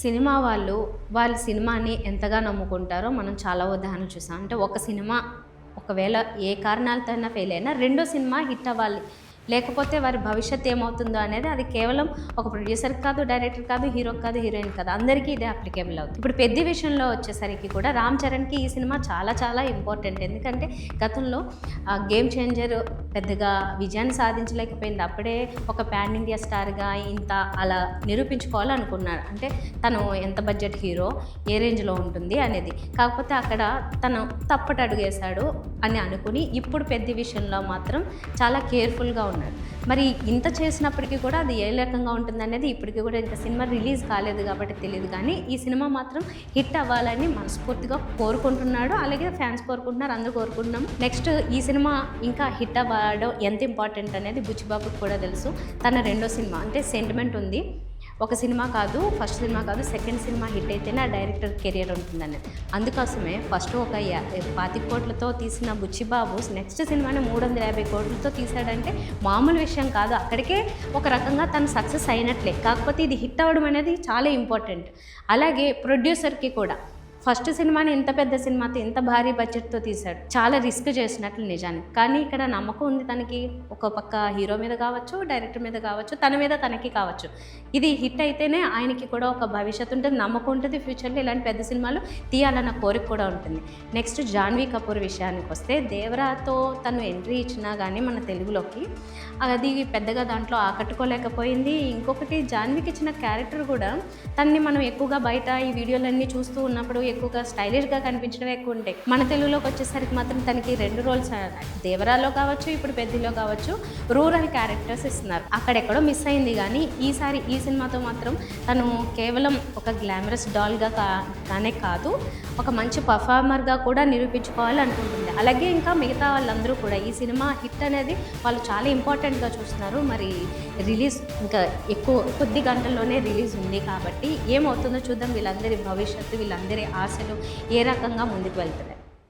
Cinema వాళ్ళ సినిమాని ఎంతగా నమ్ముకుంటారో మనం చాలా ఉదాహరణలు చూసాం. అంటే ఒక సినిమా ఒకవేళ ఏ కారణాలతో అయినా ఫెయిల్ అయినా రెండో సినిమా హిట్ అవ్వాలి. లేకపోతే వారి భవిష్యత్తు ఏమవుతుందో అనేది అది కేవలం ఒక ప్రొడ్యూసర్‌కి కాదు, డైరెక్టర్ కాదు, హీరోకి కాదు, హీరోయిన్ కాదు. అందరికీ ఇదే అప్లికేబుల్ అవుతుంది. ఇప్పుడు 'పెద్ది' విషయంలో వచ్చేసరికి కూడా రామ్ చరణ్‌కి ఈ సినిమా చాలా చాలా ఇంపార్టెంట్. ఎందుకంటే గతంలో గేమ్ చేంజర్ పెద్దగా విజయాన్ని సాధించలేకపోయింది. అప్పుడే ఒక పాన్ ఇండియా స్టార్‌గా ఇంత అలా నిరూపించుకోవాలనుకున్నాడు. అంటే తను ఎంత బడ్జెట్ హీరో, ఏ రేంజ్‌లో ఉంటుంది అనేది. కాకపోతే అక్కడ తను తప్పటడుగేశాడు అని అనుకుని ఇప్పుడు 'పెద్ది' విషయంలో మాత్రం చాలా కేర్‌ఫుల్‌గా ఉన్నాడు. మరి ఇంత చేసినప్పటికీ కూడా అది ఏ రకంగా ఉంటుందనేది ఇప్పటికి కూడా ఇంకా సినిమా రిలీజ్ కాలేదు కాబట్టి తెలీదు. కానీ ఈ సినిమా మాత్రం హిట్ అవ్వాలని మనస్ఫూర్తిగా కోరుకుంటున్నాడు. అలాగే ఫ్యాన్స్ కోరుకుంటున్నారు, అందరూ కోరుకుంటున్నాము. నెక్స్ట్ ఈ సినిమా ఇంకా హిట్ అవ్వడం ఎంత ఇంపార్టెంట్ అనేది బుచ్చిబాబుకి కూడా తెలుసు. తన రెండో సినిమా అంటే సెంటిమెంట్ ఉంది. ఒక సినిమా కాదు, ఫస్ట్ సినిమా కాదు, సెకండ్ సినిమా హిట్ అయితేనే ఆ డైరెక్టర్ కెరియర్ ఉంటుందని. అందుకోసమే ఫస్ట్ ఒక 25 కోట్లతో తీసిన బుచ్చిబాబు నెక్స్ట్ సినిమాని 350 కోట్లతో తీశాడంటే మామూలు విషయం కాదు. అక్కడికే ఒక రకంగా తను సక్సెస్ అయినట్లే. కాకపోతే ఇది హిట్ అవ్వడం అనేది చాలా ఇంపార్టెంట్. అలాగే ప్రొడ్యూసర్కి కూడా ఫస్ట్ సినిమాని ఇంత పెద్ద సినిమాతో ఇంత భారీ బడ్జెట్తో తీశాడు. చాలా రిస్క్ చేసినట్లు నిజానికి. కానీ ఇక్కడ నమ్మకం ఉంది తనకి. ఒక పక్క హీరో మీద కావచ్చు, డైరెక్టర్ మీద కావచ్చు, తన మీద తనకి కావచ్చు. ఇది హిట్ అయితేనే ఆయనకి కూడా ఒక భవిష్యత్తు ఉంటుంది, నమ్మకం ఉంటుంది. ఫ్యూచర్లో ఇలాంటి పెద్ద సినిమాలు తీయాలన్న కోరిక కూడా ఉంటుంది. నెక్స్ట్ జాన్వీ కపూర్ విషయానికి వస్తే దేవరాతో తను ఎంట్రీ ఇచ్చినా కానీ మన తెలుగులోకి అది పెద్దగా దాంట్లో ఆకట్టుకోలేకపోయింది. ఇంకొకటి జాన్వీకి ఇచ్చిన క్యారెక్టర్ కూడా తన్ని మనం ఎక్కువగా బయట ఈ వీడియోలన్నీ చూస్తూ ఉన్నప్పుడు ఎక్కువగా స్టైలిష్గా కనిపించడం ఎక్కువ ఉంటాయి. మన తెలుగులోకి వచ్చేసరికి మాత్రం తనకి 2 రోల్స్ దేవరాలో కావచ్చు, ఇప్పుడు పెద్దిలో కావచ్చు రూరల్ క్యారెక్టర్స్ ఇస్తున్నారు. అక్కడెక్కడో మిస్ అయింది. కానీ ఈసారి ఈ సినిమాతో మాత్రం తను కేవలం ఒక గ్లామరస్ డాల్గా కానే కాదు, ఒక మంచి పర్ఫార్మర్గా కూడా నిరూపించుకోవాలి అనుకుంటుంది. అలాగే ఇంకా మిగతా వాళ్ళందరూ కూడా ఈ సినిమా హిట్ అనేది వాళ్ళు చాలా ఇంపార్టెంట్గా చూస్తున్నారు. మరి రిలీజ్ ఇంకా కొద్ది గంటల్లోనే రిలీజ్ ఉంది కాబట్టి ఏమవుతుందో చూద్దాం. వీళ్ళందరి భవిష్యత్తు, వీళ్ళందరి ఆశలు ఏ రకంగా ముందుకు వెళ్తున్నాయి.